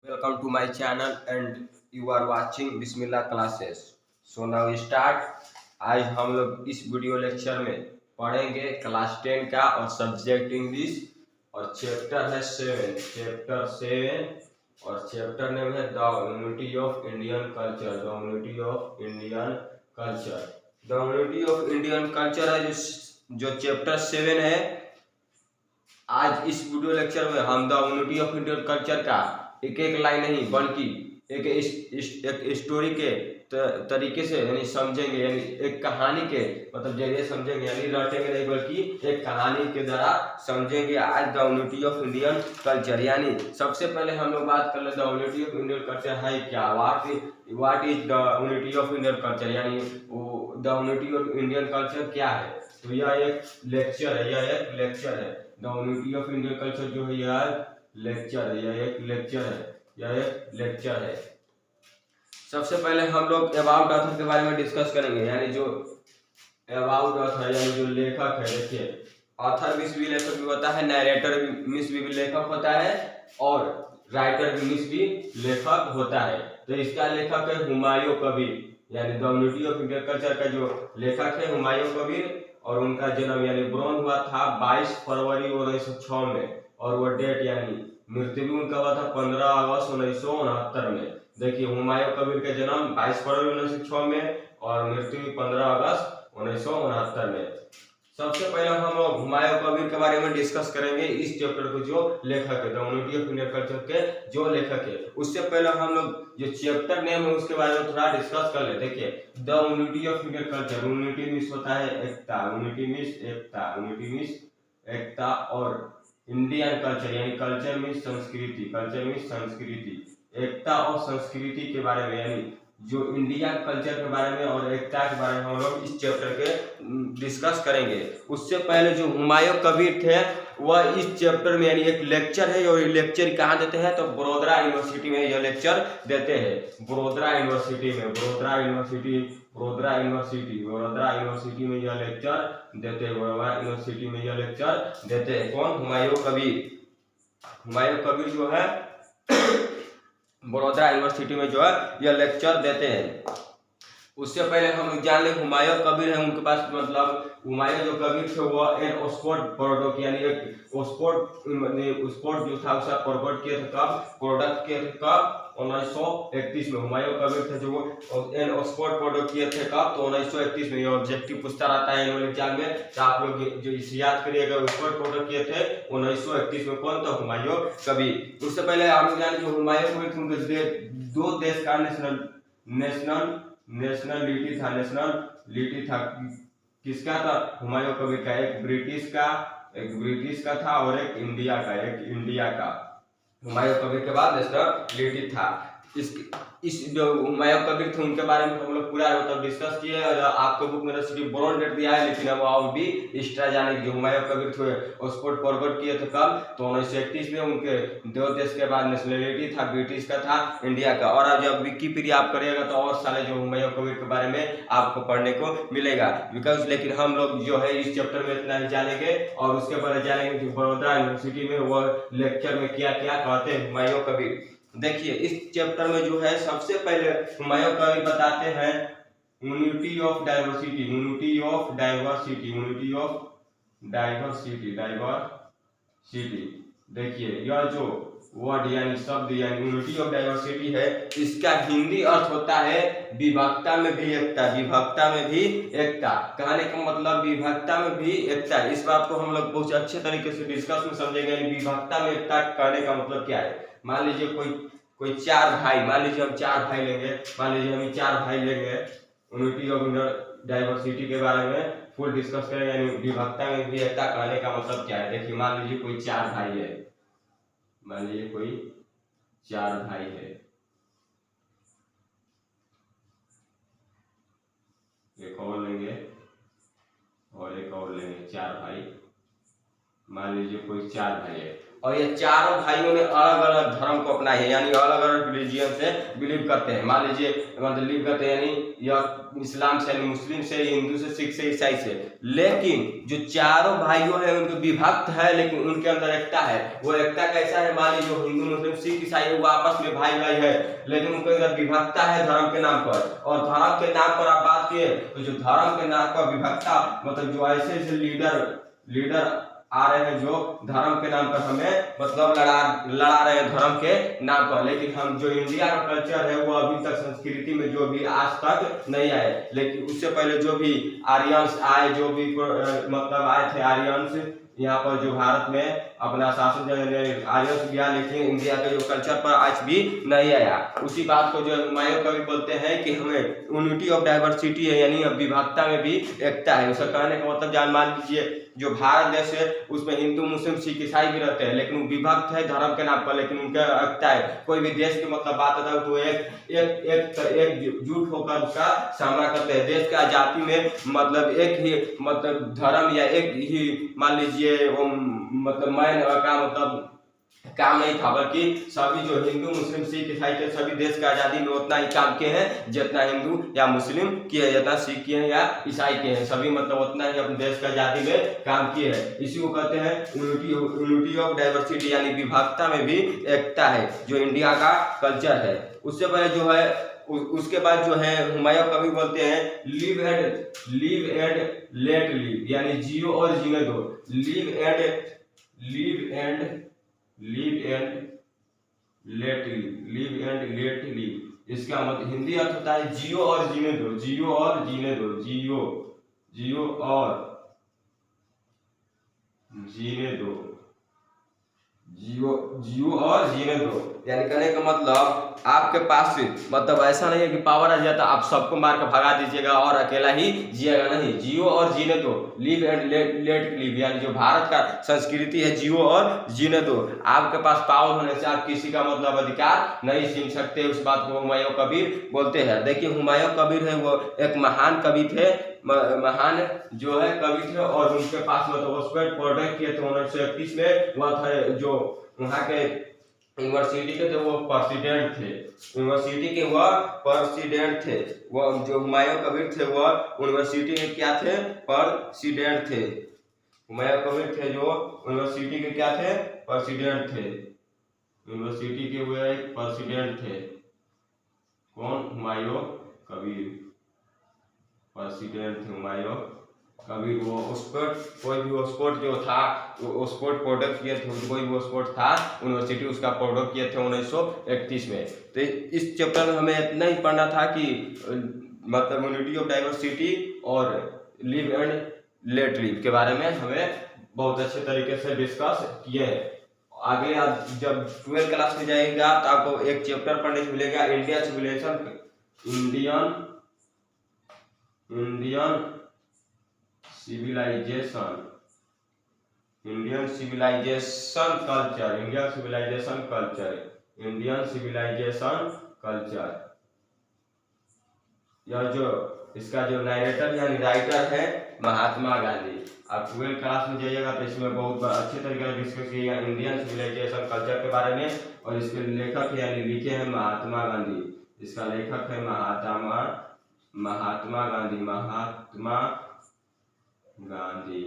Welcome to my channel and you are watching Bismillah classes. So now start. आज हम लोग इस video lecture में पढ़ेंगे क्लास 10 का और सब्जेक्ट इंग्लिश और चैप्टर है 7, चैप्टर 7 और चैप्टर नेम है the unity of Indian culture. The unity of Indian culture, the unity of Indian culture है जो चैप्टर 7 है। आज इस वीडियो लेक्चर में हम the unity of Indian culture का एक एक लाइन नहीं बल्कि एक स्टोरी के तरीके से यानी समझेंगे, यानी एक कहानी के मतलब जरिए समझेंगे, यानी रटेंगे नहीं बल्कि एक कहानी के द्वारा समझेंगे आज the unity of Indian culture. यानी सबसे पहले हम लोग बात कर ले the unity of Indian culture है क्या, what is the unity of Indian culture, यानी the unity of Indian culture क्या है। तो यह एक लेक्चर है, यह एक लेक्चर है। The unity of Indian culture जो है यह लेक्चर है, यह एक लेक्चर है, यह एक लेक्चर है। सबसे पहले हम लोग अबाउट ऑथर के बारे में डिस्कस करेंगे, यानी जो अबाउट ऑथर यानी जो लेखक है। देखिए ऑथर मीन्स भी लेखक भी होता है, नरेटर मीन्स भी लेखक होता है और राइटर मीन्स भी लेखक होता है। तो इसका लेखक है हुमायूं कबीर, यानी the unity of Indian culture का जो लेखक है हुमायूं कबीर। और उनका जन्म यानी बोर्न हुआ था 22 फरवरी 1906 में और वो डेट यानी मृत्यु भी उनका हुआ था 15 अगस्त 1969 में। देखिए हुमायूं कबीर का जन्म 22 फरवरी 1906 में और मृत्यु भी 15 अगस्त 1969 में। सबसे पहले हम लोग हुमायूं कबीर के बारे में डिस्कस करेंगे, इस चैप्टर के जो लेखक है the unity of Indian culture के जो लेखक है। उससे पहले हम लोग जो चैप्टर नेम है उसके बारे में थोड़ा डिस्कस कर ले। देखिए the unity of Indian culture, unity means होता है एकता, यूनिटी मीन्स एकता, यूनिटी मीन्स एकता और इंडियन कल्चर यानी कल्चर मीन्स संस्कृति, कल्चर मीन्स संस्कृति। एकता और संस्कृति के बारे में यानी जो इंडिया कल्चर के बारे में और एकता के बारे में हम लोग इस चैप्टर के डिस्कस करेंगे। उससे पहले जो हुमायूं कबीर थे वह इस चैप्टर में यानी एक लेक्चर है और ये लेक्चर कहाँ देते हैं तो बड़ौदा यूनिवर्सिटी में यह लेक्चर देते हैं। बड़ौदा यूनिवर्सिटी में, Baroda university, Baroda university, Baroda university में यह लेक्चर देते हैं, बड़ौदा यूनिवर्सिटी में यह लेक्चर देते हैं। कौन? हुमायूं कबीर। हुमायूं कबीर जो है बड़ौदा यूनिवर्सिटी में जो है यह लेक्चर देते हैं। उससे पहले हम जान ले हुमायूं कबीर है, उनके पास मतलब हुमायूं जो कबीर थे वो एन ऑक्सफोर्ड प्रोडक्ट यानी एक ऑक्सफोर्ड जो था उसका प्रोडक्ट किए थे कब, प्रोडक्ट किए थे कब 1931 में। हुमायूं कबीर थे जो एन ऑक्सफोर्ड प्रोडक्ट किए थे कब तो 1931 में। ये ऑब्जेक्टिव पूछता रहता है एनुअल एग्जाम में, तो आप लोग जो इसे याद करिएगा ऑक्सफोर्ड प्रोडक्ट किए थे 1931 में। कौन? तो हुमायूं कबीर। उससे पहले आप जाने जो हुमायूं कबीर थे उनके दो देश का नेशनलिटी था, नेशनलिटी था। किसका था? हुमायूं कबीर का। एक ब्रिटिश का था और एक इंडिया का, एक इंडिया का। हुमायूं कबीर के बाद नेशनलिटी था। इस जो हुमायूं कबीर थे उनके बारे में हम लोग पूरा मतलब डिस्कस किए और आपको बुक में सिर्फ बोर्न डेट दिया है, लेकिन अब और भी एक्स्ट्रा जाने जो हुमायूं कबीर थे ऑक्सफोर्ड फॉरवर्ड किए थे कब तो 1931 में। उनके दो देश के बाद नेशनलिटी था, ब्रिटिश का था, इंडिया का। और अब जब विकिपीडिया आप करिएगा तो और सारे जो हुमायूं कबीर के बारे में आपको पढ़ने को मिलेगा बिकॉज, लेकिन हम लोग जो है इस चैप्टर में इतना ही जानेंगे और उसके बाद जानेंगे कि बड़ौदा यूनिवर्सिटी में वो लेक्चर में क्या क्या कहते हैं हुमायूं कबीर। देखिए इस चैप्टर में जो है सबसे पहले हुमायूं कबीर बताते हैं unity of diversity, unity of diversity, unity of diversity, diversity. देखिए यह जो वर्ड यानी शब्द यानी यूनिटी ऑफ डाइवर्सिटी है, इसका हिंदी अर्थ होता है विभक्ता में भी एकता, विभक्ता में भी एकता। कहने का मतलब विभक्ता में भी एकता। इस बात को हम लोग बहुत अच्छे तरीके से डिस्कस में समझेंगे। विभक्ता में एकता कहने का मतलब क्या है। मान लीजिए कोई चार भाई, मान लीजिए हम चार भाई लेंगे, मान लीजिए हम चार भाई लेंगे, यूनिटी ऑफ डाइवर्सिटी के बारे में फुल डिस्कस करेंगे। यानी विभक्ता में भी एकता कहने का मतलब क्या है। देखिए मान लीजिए कोई चार भाई है, मान लीजिए कोई चार भाई है, एक और लेंगे और एक और लेंगे, चार भाई। मान लीजिए कोई चार भाई है, और ये चारों भाइयों ने अलग अलग धर्म को अपनाया है, यानी अलग अलग रिलीजियन से बिलीव करते हैं। मान लीजिए मतलब बिलीव करते हैं यानी या इस्लाम से, यानी मुस्लिम से, हिंदू से, सिख से, ईसाई से। लेकिन जो चारों भाइयों हैं उनके विभक्त है, लेकिन उनके अंदर एकता है। वो एकता कैसा है, मान लीजिए हिंदू, मुस्लिम, सिख, ईसाई वो आपस में भाई भाई है, लेकिन उनके अंदर विभक्ता है धर्म के नाम पर। और धर्म के नाम पर आप बात किए तो जो धर्म के नाम पर विभक्ता मतलब जो ऐसे ऐसे लीडर आ रहे हैं जो धर्म के नाम पर हमें मतलब लड़ा रहे हैं धर्म के नाम पर। लेकिन हम जो इंडिया का कल्चर है वो अभी तक संस्कृति में जो भी आज तक नहीं आए, लेकिन उससे पहले जो भी आर्यंस आए, जो भी मतलब आए थे आर्यंस यहाँ पर जो भारत में अपना शासन आर्यंस किया, लेकिन इंडिया के जो कल्चर पर आज भी नहीं आया। उसी बात को जो हुमायूं कवि बोलते हैं कि हमें यूनिटी ऑफ डाइवर्सिटी है, यानी विविधता में भी एकता है। उसका कहने का मतलब जान मान लीजिए जो भारत देश है उसमें हिंदू, मुस्लिम, सिख, ईसाई भी रहते हैं, लेकिन विभक्त है धर्म के नाम पर, लेकिन उनका एकता है। कोई भी देश की मतलब बात होता है तो एकजुट होकर उसका सामना करते हैं। देश का जाति में मतलब एक ही मतलब धर्म या एक ही मान लीजिए वो मतलब मैं का मतलब काम नहीं था, बल्कि सभी जो हिंदू, मुस्लिम, सिख, ईसाई के सभी देश की आजादी में उतना ही काम किए हैं जितना हिंदू या मुस्लिम किए हैं, जितना सिख किए हैं या ईसाई किए हैं, सभी मतलब उतना ही अपने देश की आजादी में काम किए हैं। इसी को कहते हैं यूनिटी ऑफ डाइवर्सिटी, यानी विविधता में भी एकता है, जो इंडिया का कल्चर है। उससे पहले जो है उसके बाद जो है हुमायूं कवि बोलते हैं लिव एंड लेट लिव, यानी जियो और जीने दो। लिव एंड लेट लिव, इसका मतलब हिंदी अर्थ होता है जियो और जीने दो, जियो और जीने दो, जियो और जीने दो, जियो और जीने दो। यानी कहने का मतलब आपके पास मतलब ऐसा नहीं है कि पावर आ जाता आप सबको मार कर भगा दीजिएगा और अकेला ही जिएगा, नहीं, जियो और जीने दो, लिव एंड लेट लिव, यानी जो भारत का संस्कृति है जियो और जीने दो। आपके पास पावर होने से आप किसी का मतलब अधिकार नहीं छीन सकते, उस बात को हुमायूं कबीर बोलते हैं। देखिए हुमायूं कबीर है वो एक महान कवि थे, महान जो है कवि थे, और उनके पास मतलब उसको प्रोडक्ट किए थे 1931 में। वह थे जो वहाँ के यूनिवर्सिटी के जो वो प्रेसिडेंट थे, यूनिवर्सिटी के वह प्रेसिडेंट थे। वो जो हुमायूं कबीर थे वह यूनिवर्सिटी के क्या थे, प्रेसिडेंट थे। हुमायूं कबीर थे जो यूनिवर्सिटी के क्या थे, प्रेसिडेंट थे, यूनिवर्सिटी के वो एक प्रेसिडेंट थे। कौन? हुमायूं कबीर, प्रेसिडेंट थे हुमायूं कबीर। वो स्पोर्ट कोई भी वो स्पोर्ट जो था वो स्पोर्ट प्रोडक्ट किए थे, कोई वो स्पोर्ट था यूनिवर्सिटी उसका प्रोडक्ट किए थे 1931 में। तो इस चैप्टर में हमें इतना ही पढ़ना था कि मतलब यूनिटी ऑफ डाइवर्सिटी और लिव एंड लेट लिव के बारे में हमें बहुत अच्छे तरीके से डिस्कस किए हैं। आगे आप जब 12th क्लास में जाएगा तो आपको एक चैप्टर पढ़ने को मिलेगा इंडियन सिविलाइजेशन कल्चर। यह जो इसका जो नारेटर यानी राइटर है महात्मा गांधी। आप 12th क्लास में जाइएगा तो इसमें बहुत अच्छे तरीके से डिस्कस किया इंडियन सिविलाइजेशन कल्चर के बारे में, और इसके लेखक यानी लिखे हैं महात्मा गांधी। इसका लेखक है महात्मा गांधी।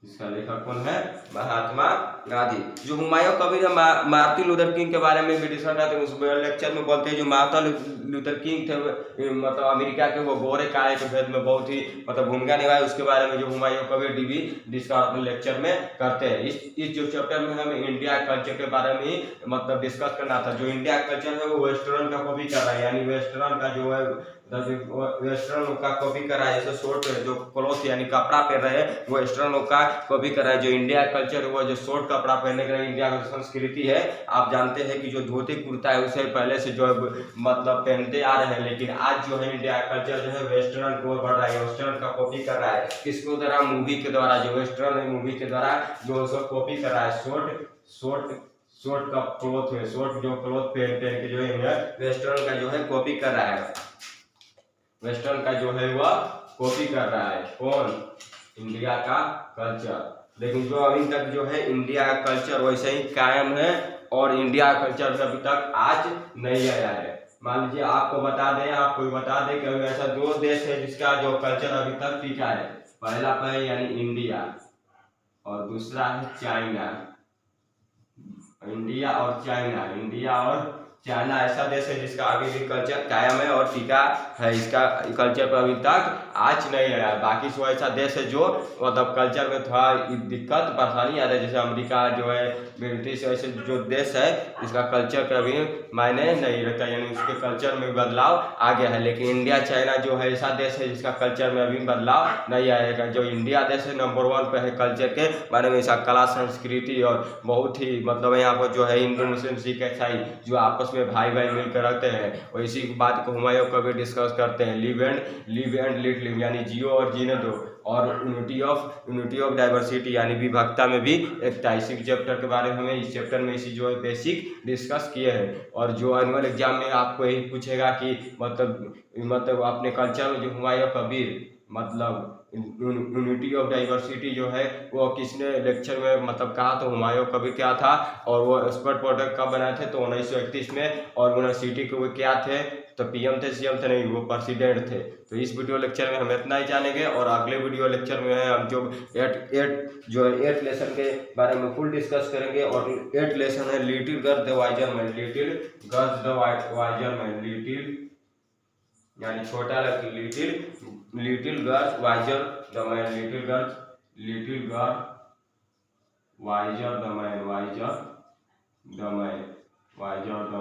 इसका लेखक कौन है? महात्मा गांधी। जो हुमायूं कबीर है मार्टिन लूथर किंग के बारे में भी डिस्कस करते हैं, उस लेक्चर में बोलते हैं जो मार्टिन लूथर किंग थे मतलब अमेरिका के, वो गोरे काले के भेद में बहुत ही मतलब भूमिका निभाई, उसके बारे में जो हुमायूं कबीर भी डिस्कस अपने लेक्चर में करते हैं। इस जो चैप्टर में हमें इंडिया कल्चर के बारे में ही मतलब डिस्कस करना था। जो इंडिया कल्चर है वो वेस्टर्न का कॉपी कर रहा है, यानी वेस्टर्न का जो है वेस्टर्न का कॉपी कर रहा है। जैसे शॉर्ट जो क्लॉथ यानी कपड़ा पहन रहे हैं वो वेस्टर्न का कॉपी कर रहा है। जो इंडिया कल्चर वो जो शॉर्ट कपड़ा पहनने का इंडिया का संस्कृति है, आप जानते हैं कि जो धोती कुर्ता है उसे पहले से जो मतलब पहनते आ रहे हैं, लेकिन आज जो है इंडिया कल्चर जो है वेस्टर्न की ओर बढ़ रहा है, वेस्टर्न का कॉपी कर रहा है। किसके द्वारा? मूवी के द्वारा, जो वेस्टर्न मूवी के द्वारा जो सब कॉपी कर रहा है। शॉर्ट का क्लॉथ है, शॉर्ट जो क्लॉथ पहन के जो है वेस्टर्न का जो है कॉपी कर रहा है, वेस्टर्न का जो है वह कॉपी कर रहा है। कौन? इंडिया का कल्चर। लेकिन जो अभी तक जो है इंडिया का कल्चर वैसे ही कायम है और इंडिया का कल्चर अभी तक आज नहीं आया है। मान लीजिए आपको बता दें, आपको बता दें कि अभी ऐसा 2 देश है जिसका जो कल्चर अभी तक टिका है। पहला है यानी इंडिया और दूसरा है चाइना। इंडिया और चाइना, इंडिया और चाइना ऐसा देश है जिसका अभी भी कल्चर कायम है और टिका है। इसका कल्चर पर अभी तक आज नहीं आया। बाकी सो ऐसा देश है जो मतलब कल्चर में थोड़ा दिक्कत परेशानी आ रही है, जैसे अमेरिका जो है, ब्रिटिश, ऐसे जो देश है इसका कल्चर का भी मायने नहीं रखता, यानी उसके कल्चर में बदलाव आ गया है। लेकिन इंडिया चाइना जो है ऐसा देश है जिसका कल्चर में अभी बदलाव नहीं आएगा। जो इंडिया देश है नंबर 1 पे है कल्चर के बारे में, इसका कला संस्कृति और बहुत ही मतलब यहाँ पर जो है हिंदू मुस्लिम सिख ईसाई जो आपस में भाई भाई मिलकर रहते हैं, और इसी बात को हुमायूं कभी डिस्कस करते हैं। लिव एंड लेट लिव, यानी जियो और जीने दो, और यूनिटी ऑफ डाइवर्सिटी यानी विविधता में भी एकता। इसी चैप्टर के बारे में हमें इस चैप्टर में इसी जो है बेसिक डिस्कस किए हैं। और जो एनुअल एग्जाम में आपको यही पूछेगा कि मतलब अपने कल्चर में जो हुमायूं कबीर मतलब यूनिटी ऑफ डाइवर्सिटी जो है वो किसने लेक्चर में मतलब कहा, तो हुमायूं कबीर क्या था, और वो एक्सपर्ट प्रोडक्ट कब बनाए थे, तो 1931 में। और यूनिवर्सिटी के वो क्या थे, तो पीएम थे, सीएम थे नहीं, वो प्रेसिडेंट थे। तो इस वीडियो लेक्चर में हम इतना ही जानेंगे, और अगले वीडियो लेक्चर में हम जो 8 लेसन के बारे में फुल डिस्कस करेंगे। और 8 लेसन है little girl the wiser man, little girls the wiser man, little यानी छोटा little girls wiser the man, little girl wiser the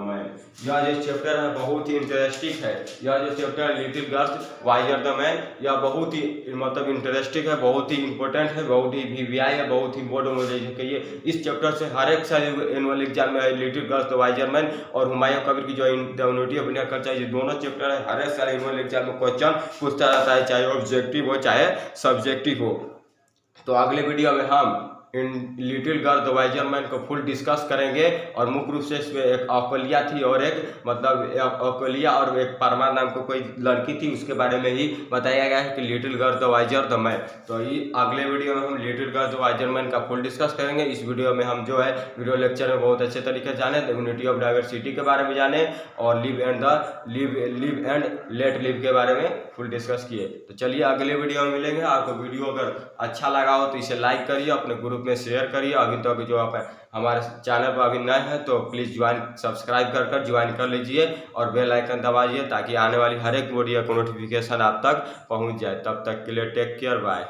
man. यह जो चैप्टर है बहुत ही इंटरेस्टिंग है। यह जो chapter little girls wiser the man, यह बहुत ही मतलब इंटरेस्टिंग है, बहुत ही इंपॉर्टेंट है, बहुत ही वीवीआई है, बहुत ही बोर्ड में कहिए। इस चैप्टर से हर एक साल एनुअल एग्जाम में है little girls the wiser man और हुमायूं कबीर की जो यूनिटी ऑफ इंडिया कल्चर, ये दोनों चैप्टर है। हर एक साल एनुअल एग्जाम में क्वेश्चन पूछता रहता है, चाहे ऑब्जेक्टिव हो चाहे सब्जेक्टिव हो। तो अगले वीडियो में हम इन little girl the wiser man को फुल डिस्कस करेंगे। और मुख्य रूप से इसमें एक अकोलिया थी और एक मतलब अकोलिया और एक परमा नाम को कोई लड़की थी, उसके बारे में ही बताया गया है कि little girl the wiser the man. तो ये अगले वीडियो में हम little girl the wiser man का फुल डिस्कस करेंगे। इस वीडियो में हम जो है वीडियो लेक्चर में बहुत अच्छे तरीके से जाने यूनिटी ऑफ डाइवर्सिटी के बारे में जाने, और लिव एंड लेट लिव के बारे में फुल डिस्कस किए। तो चलिए अगले वीडियो में मिलेंगे। आपको वीडियो अगर अच्छा लगा हो तो इसे लाइक करिए, अपने ग्रुप में शेयर करिए। अभी तक जो आप हमारे चैनल पर अभी नए हैं तो प्लीज़ सब्सक्राइब कर ज्वाइन कर लीजिए और बेल आइकन दबाइए, ताकि आने वाली हर एक वीडियो का नोटिफिकेशन आप तक पहुंच जाए। तब तक के लिए टेक केयर, बाय।